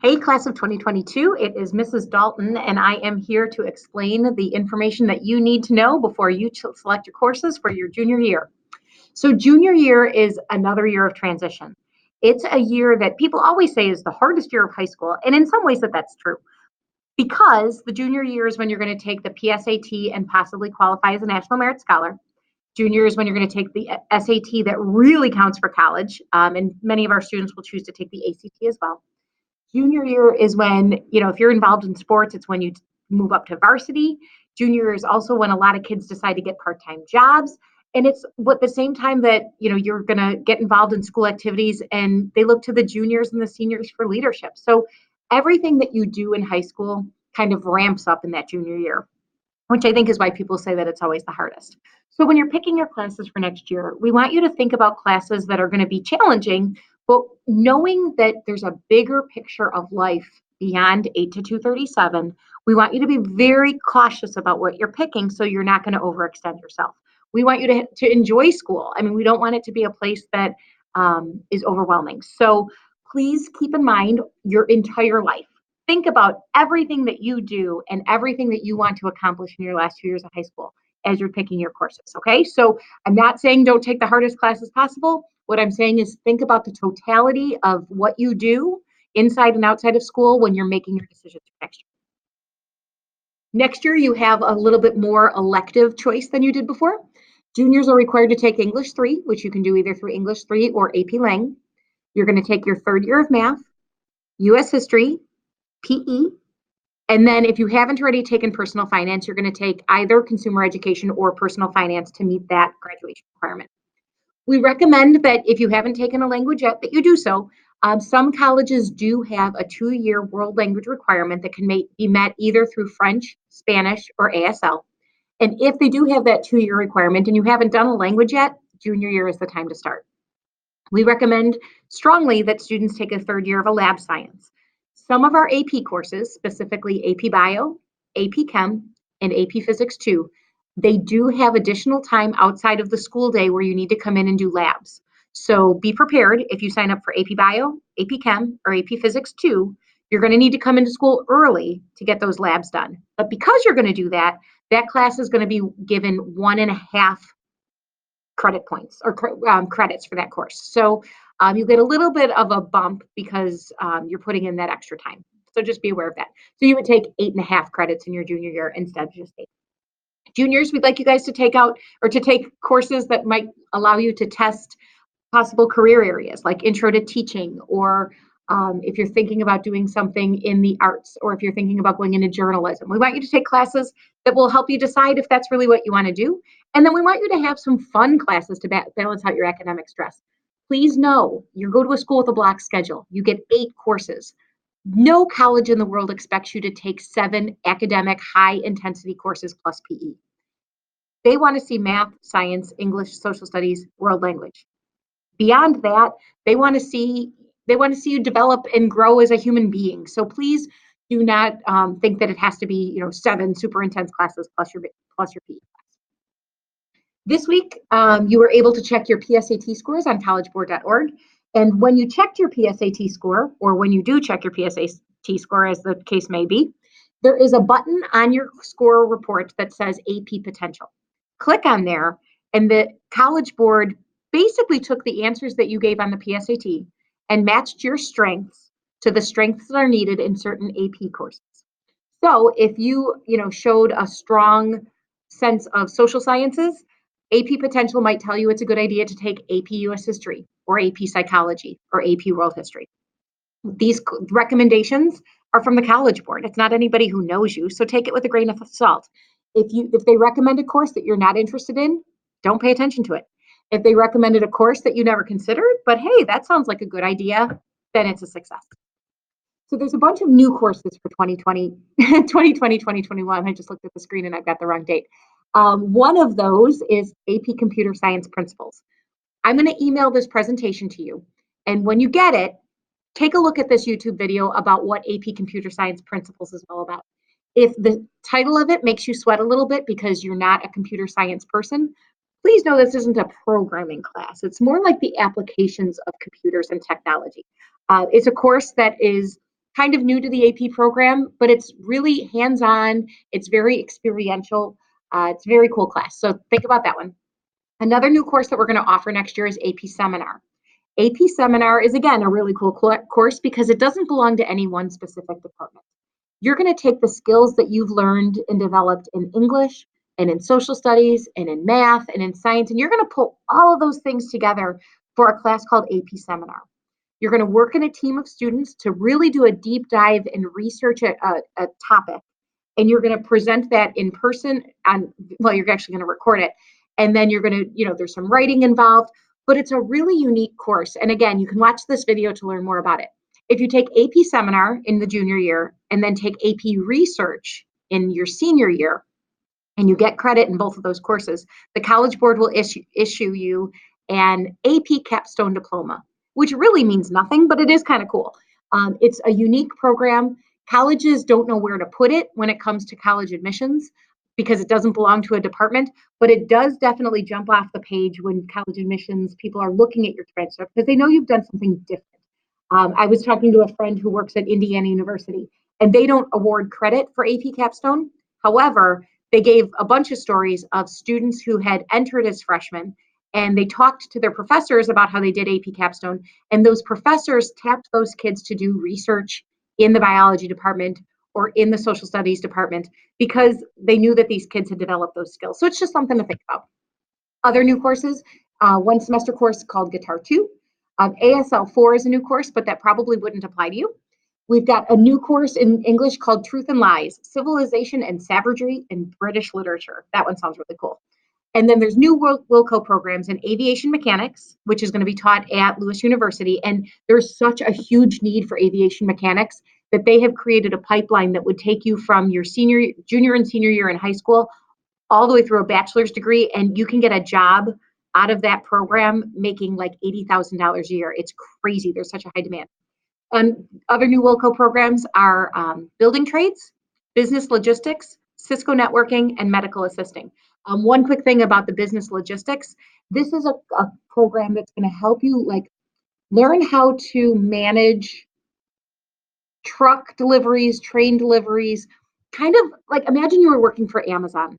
Hey, class of 2022, it is Mrs. Dalton, and I am here to explain the information that you need to know before you select your courses for your junior year. So, junior year is another year of transition. It's a year that people always say is the hardest year of high school, and in some ways that's true because the junior year is when you're going to take the PSAT and possibly qualify as a National Merit Scholar. Junior is when you're going to take the SAT that really counts for college, and many of our students will choose to take the ACT as well. Junior year is when, if you're involved in sports, it's when you move up to varsity. Junior year is also when a lot of kids decide to get part-time jobs. And it's at the same time that, you're going to get involved in school activities and they look to the juniors and the seniors for leadership. So everything that you do in high school kind of ramps up in that junior year, which I think is why people say that it's always the hardest. So when you're picking your classes for next year, we want you to think about classes that are going to be challenging, but knowing that there's a bigger picture of life beyond 8 to 237, we want you to be very cautious about what you're picking so you're not going to overextend yourself. We want you to enjoy school. I mean, we don't want it to be a place that is overwhelming. So please keep in mind your entire life. Think about everything that you do and everything that you want to accomplish in your last 2 years of high school as you're picking your courses. Okay. So I'm not saying don't take the hardest classes possible. What I'm saying is think about the totality of what you do inside and outside of school when you're making your decisions for next year. Next year, you have a little bit more elective choice than you did before. Juniors are required to take English 3, which you can do either through English 3 or AP Lang. You're going to take your third year of math, US history, PE, and then if you haven't already taken personal finance, you're going to take either consumer education or personal finance to meet that graduation requirement. We recommend that if you haven't taken a language yet, that you do so. Some colleges do have a 2-year world language requirement that can be met either through French, Spanish, or ASL. And if they do have that 2-year requirement and you haven't done a language yet, junior year is the time to start. We recommend strongly that students take a third year of a lab science. Some of our AP courses, specifically AP Bio, AP Chem, and AP Physics 2, they do have additional time outside of the school day where you need to come in and do labs. So be prepared if you sign up for AP Bio, AP Chem, or AP Physics 2, you're going to need to come into school early to get those labs done. But because you're going to do that, that class is going to be given 1.5 credit points or credits for that course. So you get a little bit of a bump because you're putting in that extra time. So just be aware of that. So you would take 8.5 credits in your junior year instead of just 8. Juniors, we'd like you guys to take courses that might allow you to test possible career areas like intro to teaching, or if you're thinking about doing something in the arts, or if you're thinking about going into journalism. We want you to take classes that will help you decide if that's really what you want to do. And then we want you to have some fun classes to balance out your academic stress. Please know you go to a school with a block schedule. You get 8 courses. No college in the world expects you to take 7 academic high-intensity courses plus PE. They want to see math, science, English, social studies, world language. Beyond that, they want to see you develop and grow as a human being. So please do not think that it has to be 7 super intense classes plus your PE. This week, you were able to check your PSAT scores on collegeboard.org. And when you checked your PSAT score, or when you do check your PSAT score, as the case may be, there is a button on your score report that says AP Potential. Click on there, and the College Board basically took the answers that you gave on the PSAT and matched your strengths to the strengths that are needed in certain AP courses. So if you showed a strong sense of social sciences, AP Potential might tell you it's a good idea to take AP US History or AP Psychology or AP World History. These recommendations are from the College Board. It's not anybody who knows you, so take it with a grain of salt. If they recommend a course that you're not interested in, don't pay attention to it. If they recommended a course that you never considered, but hey, that sounds like a good idea, then it's a success. So there's a bunch of new courses for 2020, 2021. I just looked at the screen and I've got the wrong date. One of those is AP Computer Science Principles. I'm going to email this presentation to you. And when you get it, take a look at this YouTube video about what AP Computer Science Principles is all about. If the title of it makes you sweat a little bit because you're not a computer science person, please know this isn't a programming class. It's more like the applications of computers and technology. It's a course that is kind of new to the AP program, but it's really hands-on. It's very experiential. It's a very cool class. So think about that one. Another new course that we're going to offer next year is AP Seminar. AP Seminar is, again, a really cool course because it doesn't belong to any one specific department. You're going to take the skills that you've learned and developed in English and in social studies and in math and in science, and you're going to pull all of those things together for a class called AP Seminar. You're going to work in a team of students to really do a deep dive and research a topic. And you're going to present that in person well, you're actually going to record it. And then you're going to, there's some writing involved, but it's a really unique course. And again, you can watch this video to learn more about it. If you take AP Seminar in the junior year and then take AP Research in your senior year, and you get credit in both of those courses, the College Board will issue you an AP Capstone Diploma, which really means nothing, but it is kind of cool. It's a unique program. Colleges don't know where to put it when it comes to college admissions because it doesn't belong to a department, but it does definitely jump off the page when college admissions people are looking at your transcript because they know you've done something different. I was talking to a friend who works at Indiana University, and they don't award credit for AP Capstone. However, they gave a bunch of stories of students who had entered as freshmen, and they talked to their professors about how they did AP Capstone, and those professors tapped those kids to do research in the biology department or in the social studies department because they knew that these kids had developed those skills. So it's just something to think about. Other new courses, one semester course called Guitar 2. ASL 4 is a new course, but that probably wouldn't apply to you. We've got a new course in English called Truth and Lies, Civilization and Savagery in British Literature. That one sounds really cool. And then there's new Wilco programs in aviation mechanics, which is going to be taught at Lewis University. And there's such a huge need for aviation mechanics that they have created a pipeline that would take you from your junior and senior year in high school all the way through a bachelor's degree, and you can get a job out of that program making like $80,000 a year. It's crazy. There's such a high demand. Other new Wilco programs are building trades, business logistics, Cisco networking, and medical assisting. One quick thing about the business logistics, this is a program that's going to help you learn how to manage truck deliveries, train deliveries, kind of like imagine you were working for Amazon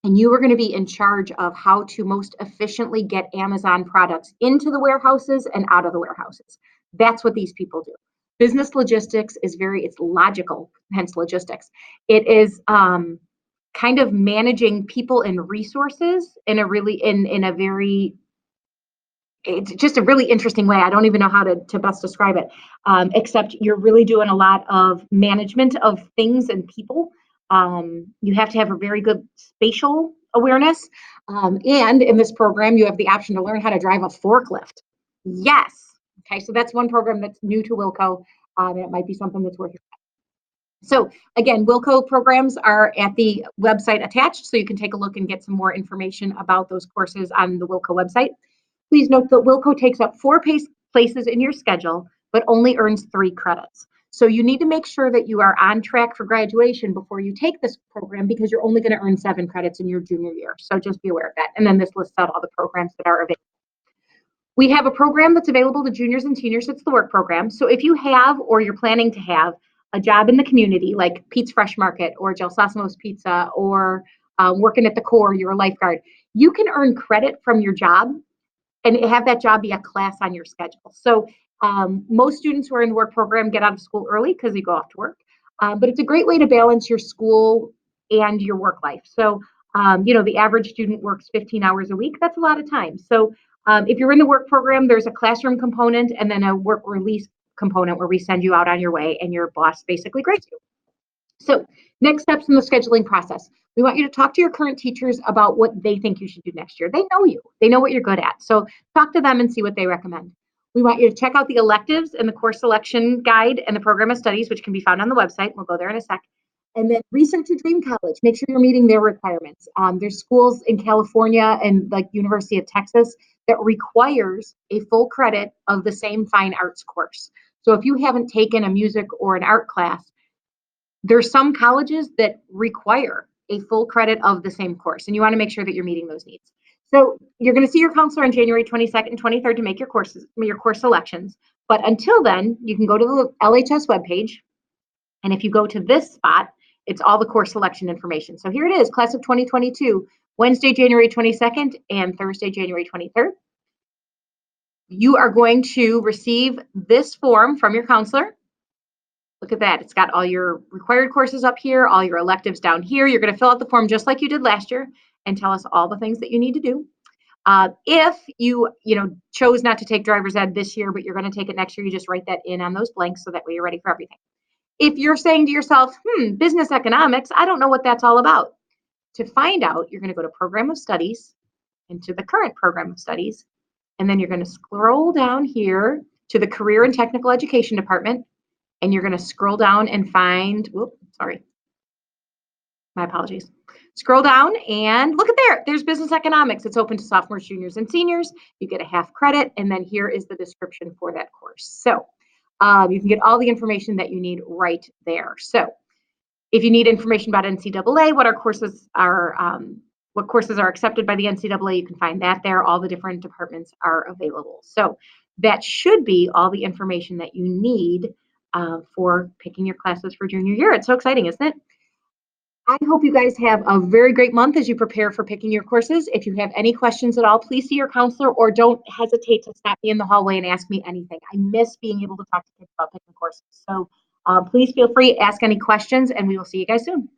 and you were going to be in charge of how to most efficiently get Amazon products into the warehouses and out of the warehouses. That's what these people do. Business logistics is it's logical, hence logistics. It is kind of managing people and resources in a very it's just a really interesting way. I don't even know how to best describe it, except you're really doing a lot of management of things and people. You have to have a very good spatial awareness. And in this program, you have the option to learn how to drive a forklift. Yes. Okay, so that's one program that's new to Wilco. And it might be something that's worth your time. So again, Wilco programs are at the website attached, so you can take a look and get some more information about those courses on the Wilco website. Please note that Wilco takes up 4 places in your schedule, but only earns 3 credits. So you need to make sure that you are on track for graduation before you take this program because you're only going to earn 7 credits in your junior year. So just be aware of that. And then this lists out all the programs that are available. We have a program that's available to juniors and seniors. It's the work program. So if you have or you're planning to have a job in the community like Pete's Fresh Market or Gelsosimo's Pizza or working at the Corps, you're a lifeguard, you can earn credit from your job and have that job be a class on your schedule. So most students who are in the work program get out of school early because you go off to work, but it's a great way to balance your school and your work life. So, the average student works 15 hours a week. That's a lot of time. So if you're in the work program, there's a classroom component and then a work release component where we send you out on your way and your boss basically grades you. So next steps in the scheduling process. We want you to talk to your current teachers about what they think you should do next year. They know you. They know what you're good at. So talk to them and see what they recommend. We want you to check out the electives and the course selection guide and the program of studies, which can be found on the website. We'll go there in a sec. And then research your dream college. Make sure you're meeting their requirements. There's schools in California and like University of Texas that requires a full credit of the same fine arts course. So if you haven't taken a music or an art class, there's some colleges that require a full credit of the same course, and you want to make sure that you're meeting those needs. So you're going to see your counselor on January 22nd and 23rd to make your course selections. But until then, you can go to the LHS webpage. And if you go to this spot, it's all the course selection information. So here it is, class of 2022, Wednesday, January 22nd and Thursday, January 23rd. You are going to receive this form from your counselor. Look at that. It's got all your required courses up here, all your electives down here. You're going to fill out the form just like you did last year and tell us all the things that you need to do. If you chose not to take driver's ed this year, but you're going to take it next year, you just write that in on those blanks so that way you're ready for everything. If you're saying to yourself, business economics, I don't know what that's all about. To find out, you're going to go to Program of Studies, into the current Program of Studies, and then you're going to scroll down here to the Career and Technical Education Department, and you're going to scroll down and find, my apologies. Scroll down and look at there. There's business economics. It's open to sophomores, juniors, and seniors. You get a half credit, and then here is the description for that course. So you can get all the information that you need right there. So if you need information about NCAA, what courses are accepted by the NCAA, you can find that there. All the different departments are available. So that should be all the information that you need for picking your classes for junior year. It's so exciting, isn't it? I hope you guys have a very great month as you prepare for picking your courses. If you have any questions at all, please see your counselor or don't hesitate to stop me in the hallway and ask me anything. I miss being able to talk to kids about picking courses. So please feel free to ask any questions, and we will see you guys soon.